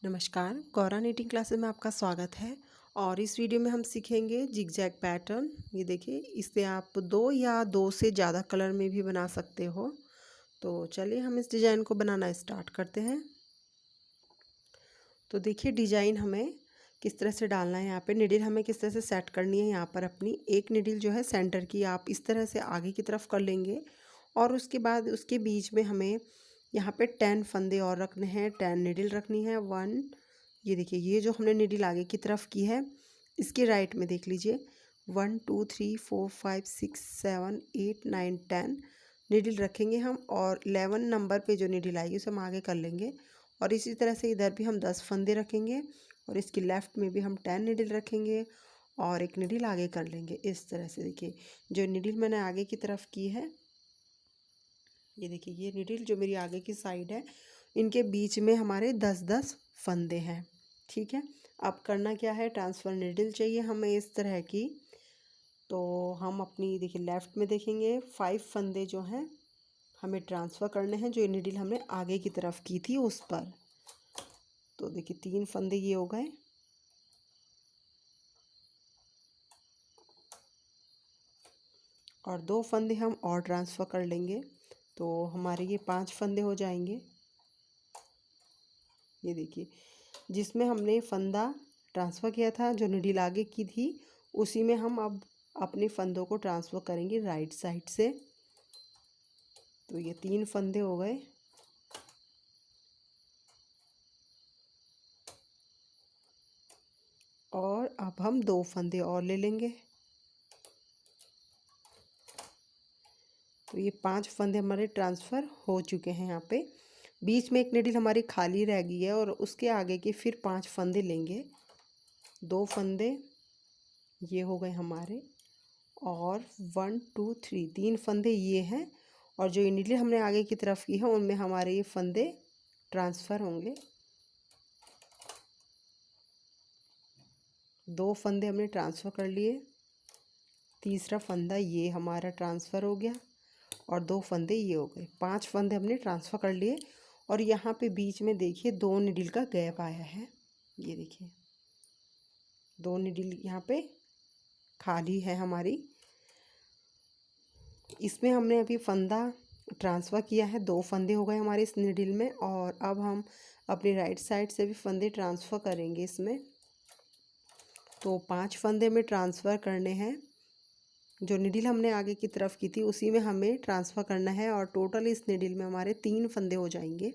नमस्कार, Gaura knitting classes में आपका स्वागत है। और इस वीडियो में हम सीखेंगे जिगजैग पैटर्न। ये देखिए, इससे आप दो या दो से ज़्यादा कलर में भी बना सकते हो। तो चलिए हम इस डिज़ाइन को बनाना स्टार्ट करते हैं। तो देखिए डिज़ाइन हमें किस तरह से डालना है। यहाँ पे निडिल हमें किस तरह से सेट करनी है। यहाँ पर अपनी एक निडिल जो है सेंटर की आप इस तरह से आगे की तरफ कर लेंगे और उसके बाद उसके बीच में हमें यहाँ पे 10 फंदे और रखने हैं, 10 निडिल रखनी है। 1, ये देखिए, ये जो हमने निडिल आगे की तरफ की है इसके राइट में देख लीजिए 1 2 3 4 5 6 7 8 9 10 निडिल रखेंगे हम, और 11 नंबर पे जो निडिल आएगी उसे हम आगे कर लेंगे। और इसी तरह से इधर भी हम 10 फंदे रखेंगे और इसकी लेफ़्ट में भी हम 10 निडिल रखेंगे और एक निडिल आगे कर लेंगे। इस तरह से देखिए, जो निडिल मैंने आगे की तरफ की है, ये देखिए, ये निडिल जो मेरी आगे की साइड है, इनके बीच में हमारे 10-10 फंदे हैं। ठीक है, अब करना क्या है, ट्रांसफ़र निडिल चाहिए हमें इस तरह की। तो हम अपनी देखिए लेफ़्ट में देखेंगे 5 फंदे जो हैं हमें ट्रांसफ़र करने हैं, जो निडिल हमने आगे की तरफ की थी उस पर। तो देखिए 3 फंदे ये हो गए, और 2 फंदे हम और ट्रांसफ़र कर लेंगे, तो हमारे ये 5 फंदे हो जाएंगे। ये देखिए, जिसमें हमने फंदा ट्रांसफ़र किया था, जो निडिल आगे की थी, उसी में हम अब अपने फंदों को ट्रांसफ़र करेंगे राइट साइड से। तो ये 3 फंदे हो गए, और अब हम 2 फंदे और ले लेंगे। तो ये 5 फंदे हमारे ट्रांसफ़र हो चुके हैं। यहाँ पे बीच में एक निडिल हमारी खाली रह गई है और उसके आगे के फिर 5 फंदे लेंगे। 2 फंदे ये हो गए हमारे, और 1 2 3 3 फंदे ये हैं, और जो ये निडिल हमने आगे की तरफ की है उनमें हमारे ये फंदे ट्रांसफ़र होंगे। 2 फंदे हमने ट्रांसफ़र कर लिए, तीसरा फंदा ये हमारा ट्रांसफ़र हो गया, और 2 फंदे ये हो गए। 5 फंदे हमने ट्रांसफ़र कर लिए, और यहाँ पे बीच में देखिए 2 निडिल का गैप आया है। ये देखिए 2 निडिल यहाँ पे खाली है हमारी। इसमें हमने अभी फंदा ट्रांसफ़र किया है, 2 फंदे हो गए हमारे इस निडिल में, और अब हम अपनी राइट साइड से भी फंदे ट्रांसफ़र करेंगे इसमें। तो 5 फंदे हमें ट्रांसफ़र करने हैं, जो निडिल हमने आगे की तरफ की थी उसी में हमें ट्रांसफ़र करना है, और टोटल इस निडिल में हमारे 3 फंदे हो जाएंगे।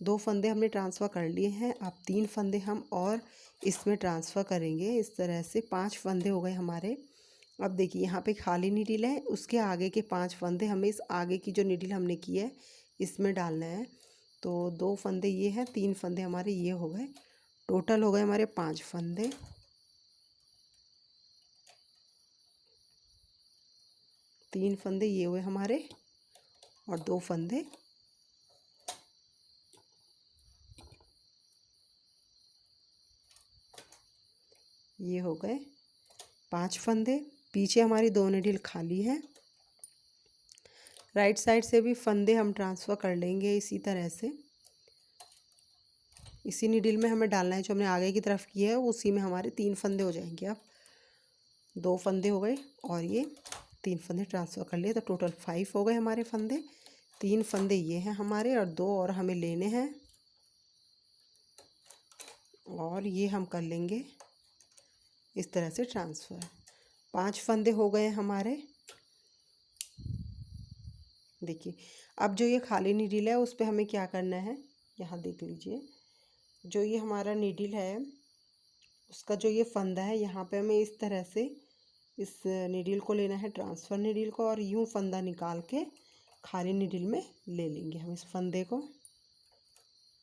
2 फंदे हमने ट्रांसफ़र कर लिए हैं, अब 3 फंदे हम और इसमें ट्रांसफ़र करेंगे। इस तरह से 5 फंदे हो गए हमारे। अब देखिए यहाँ पे खाली निडिल है, उसके आगे के 5 फंदे हमें इस आगे की जो निडिल हमने की है इसमें डालना है। तो 2 फंदे ये हैं, 3 फंदे हमारे ये हो गए, टोटल हो गए हमारे 5 फंदे। 3 फंदे ये हुए हमारे, और 2 फंदे ये हो गए, 5 फंदे। पीछे हमारी 2 निडिल खाली है। राइट साइड से भी फंदे हम ट्रांसफ़र कर लेंगे इसी तरह से। इसी निडिल में हमें डालना है, जो हमने आगे की तरफ की है उसी में हमारे 3 फंदे हो जाएंगे। अब 2 फंदे हो गए और ये 3 फंदे ट्रांसफ़र कर लिए, तो टोटल 5 हो गए हमारे फंदे। 3 फंदे ये हैं हमारे, और 2 और हमें लेने हैं, और ये हम कर लेंगे इस तरह से ट्रांसफ़र। 5 फंदे हो गए हमारे। देखिए, अब जो ये खाली निडिल है उस पे हमें क्या करना है, यहाँ देख लीजिए, जो ये हमारा निडिल है उसका जो ये फंदा है, यहाँ पे हमें इस तरह से इस निडिल को लेना है, ट्रांसफ़र निडिल को, और यूँ फंदा निकाल के खाली निडिल में ले लेंगे हम इस फंदे को।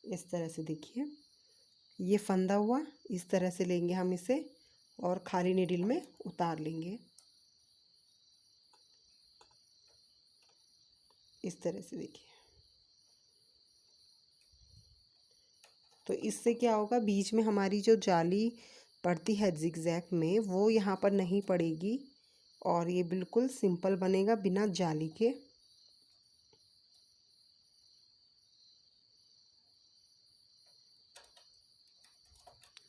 इस तरह से देखिए, ये फंदा हुआ, इस तरह से लेंगे हम इसे और खाली निडिल में उतार लेंगे। इस तरह से देखिए, तो इससे क्या होगा, बीच में हमारी जो जाली पड़ती है जिगजैग में वो यहाँ पर नहीं पड़ेगी, और ये बिल्कुल सिंपल बनेगा बिना जाली के।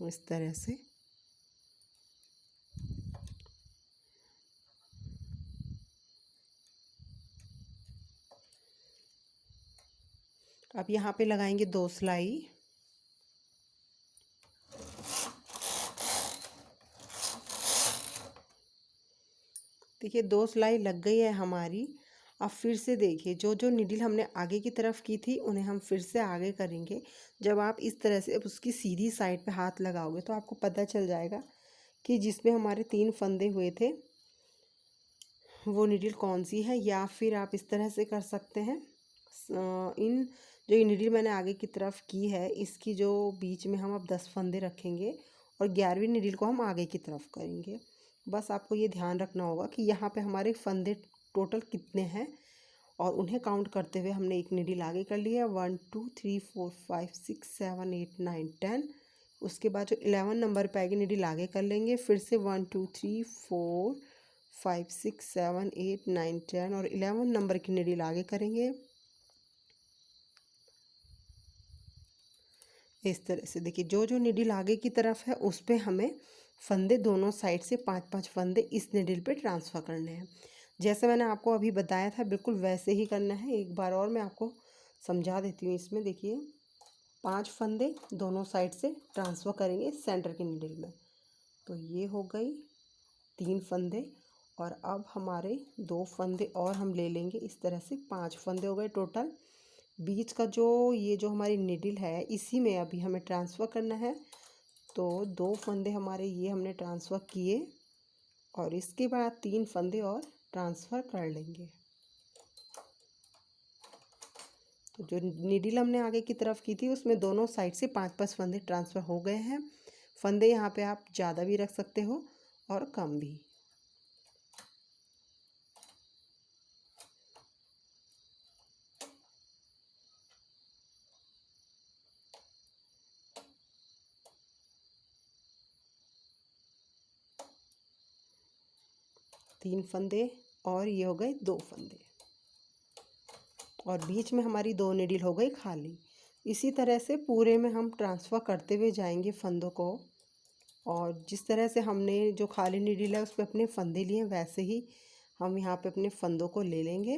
इस तरह से। अब यहाँ पे लगाएंगे 2 सिलाई। देखिए 2 सिलाई लग गई है हमारी। अब फिर से देखिए जो जो नीडल हमने आगे की तरफ की थी उन्हें हम फिर से आगे करेंगे। जब आप इस तरह से उसकी सीधी साइड पे हाथ लगाओगे तो आपको पता चल जाएगा कि जिसमें हमारे 3 फंदे हुए थे वो नीडल कौन सी है। या फिर आप इस तरह से कर सकते हैं, इन जो ये नीडल मैंने आगे की तरफ की है इसकी जो बीच में हम अब 10 फंदे रखेंगे और 11वीं नीडल को हम आगे की तरफ करेंगे। बस आपको ये ध्यान रखना होगा कि यहाँ पे हमारे फंदे टोटल कितने हैं और उन्हें काउंट करते हुए हमने एक नीडल आगे कर लिया। 1 2 3 4 5 6 7 8 9 10। उसके बाद जो 11 नंबर पे आएगी नीडल आगे कर लेंगे। फिर से 1 2 3 4 5 6 7 8 9 10 और 11 नंबर की नीडल आगे करेंगे। इस तरह से देखिए जो जो नीडल आगे की तरफ है उस पे हमें फंदे दोनों साइड से 5-5 फंदे इस नीडल पे ट्रांसफ़र करने हैं। जैसे मैंने आपको अभी बताया था बिल्कुल वैसे ही करना है। एक बार और मैं आपको समझा देती हूँ। इसमें देखिए 5 फंदे दोनों साइड से ट्रांसफ़र करेंगे सेंटर के नीडल में। तो ये हो गई 3 फंदे और अब हमारे 2 फंदे और हम ले लेंगे। इस तरह से 5 फंदे हो गए टोटल। बीच का जो ये जो हमारी नीडल है इसी में अभी हमें ट्रांसफ़र करना है। तो 2 फंदे हमारे ये हमने ट्रांसफ़र किए और इसके बाद 3 फंदे और ट्रांसफ़र कर लेंगे। तो जो नीडल हमने आगे की तरफ की थी उसमें दोनों साइड से 5-5 फंदे ट्रांसफ़र हो गए हैं। फंदे यहाँ पे आप ज़्यादा भी रख सकते हो और कम भी। तीन फंदे और ये हो गए 2 फंदे और बीच में हमारी 2 नीडल हो गई खाली। इसी तरह से पूरे में हम ट्रांसफ़र करते हुए जाएंगे फंदों को। और जिस तरह से हमने जो खाली नीडल है उस पर अपने फंदे लिए वैसे ही हम यहाँ पे अपने फंदों को ले लेंगे।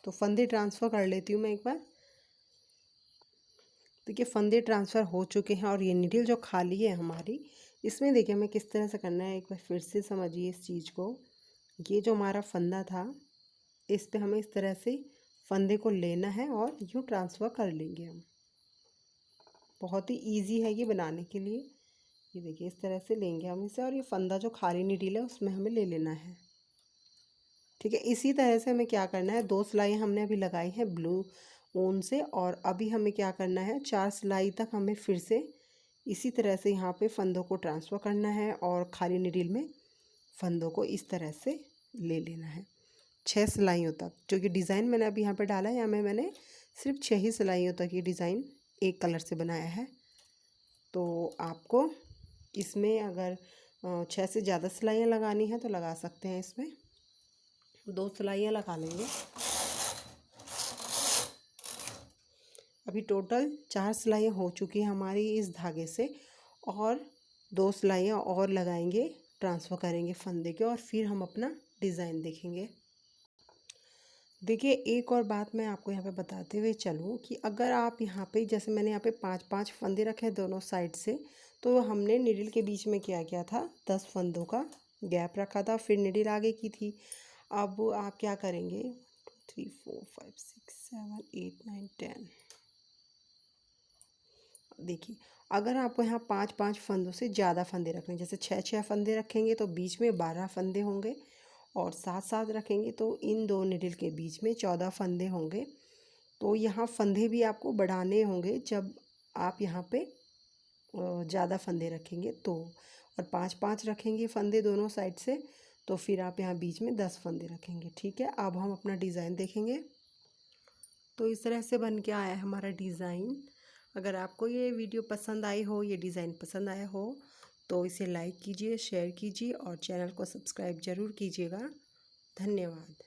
तो फंदे ट्रांसफ़र कर लेती हूँ मैं एक बार। देखिए फंदे ट्रांसफ़र हो चुके हैं और ये नीडल जो खाली है हमारी इसमें देखिए हमें किस तरह से करना है। एक बार फिर से समझिए इस चीज़ को। ये जो हमारा फंदा था इस पे हमें इस तरह से फंदे को लेना है और यूँ ट्रांसफ़र कर लेंगे हम। बहुत ही इजी है ये बनाने के लिए। ये देखिए इस तरह से लेंगे हम इसे और ये फंदा जो खाली नीडल है उसमें हमें ले लेना है। ठीक है, इसी तरह से हमें क्या करना है, 2 सिलाई हमने अभी लगाई है ब्लू ऊन से और अभी हमें क्या करना है 4 सिलाई तक हमें फिर से इसी तरह से यहाँ पे फंदों को ट्रांसफ़र करना है और खाली नीडल में फंदों को इस तरह से ले लेना है 6 सिलाइयों तक। जो कि डिज़ाइन मैंने अभी यहाँ पे डाला है यहाँ में मैंने सिर्फ 6 ही सिलाइयों तक ये डिज़ाइन एक कलर से बनाया है। तो आपको इसमें अगर 6 से ज़्यादा सिलाइयाँ लगानी है तो लगा सकते हैं। इसमें 2 सिलाइयाँ लगा लेंगे। अभी टोटल 4 सिलाइयाँ हो चुकी हैं हमारी इस धागे से और 2 सिलाइयाँ और लगाएंगे, ट्रांसफ़र करेंगे फंदे के और फिर हम अपना डिज़ाइन देखेंगे। देखिए एक और बात मैं आपको यहाँ पे बताते हुए चलूँ कि अगर आप यहाँ पे जैसे मैंने यहाँ पे 5-5 फंदे रखे हैं दोनों साइड से, तो हमने नीडल के बीच में क्या किया था 10 फंदों का गैप रखा था, फिर नीडल आगे की थी। अब आप क्या करेंगे 2 3 4 5 6 7 8 9 10। देखिए अगर आपको यहाँ 5-5 फंदों से ज़्यादा फंदे रखने, जैसे 6-6 फंदे रखेंगे तो बीच में 12 फंदे होंगे और 7-7 रखेंगे तो इन 2 नीडल के बीच में 14 फंदे होंगे। तो यहाँ फंदे भी आपको बढ़ाने होंगे जब आप यहाँ पे ज़्यादा फंदे रखेंगे तो, और 5-5 रखेंगे फंदे दोनों साइड से तो फिर आप यहाँ बीच में 10 फंदे रखेंगे। ठीक है, अब हम अपना डिज़ाइन देखेंगे। तो इस तरह से बन के आया है हमारा डिज़ाइन। अगर आपको ये वीडियो पसंद आई हो, ये डिज़ाइन पसंद आया हो तो इसे लाइक कीजिए, शेयर कीजिए और चैनल को सब्सक्राइब ज़रूर कीजिएगा। धन्यवाद।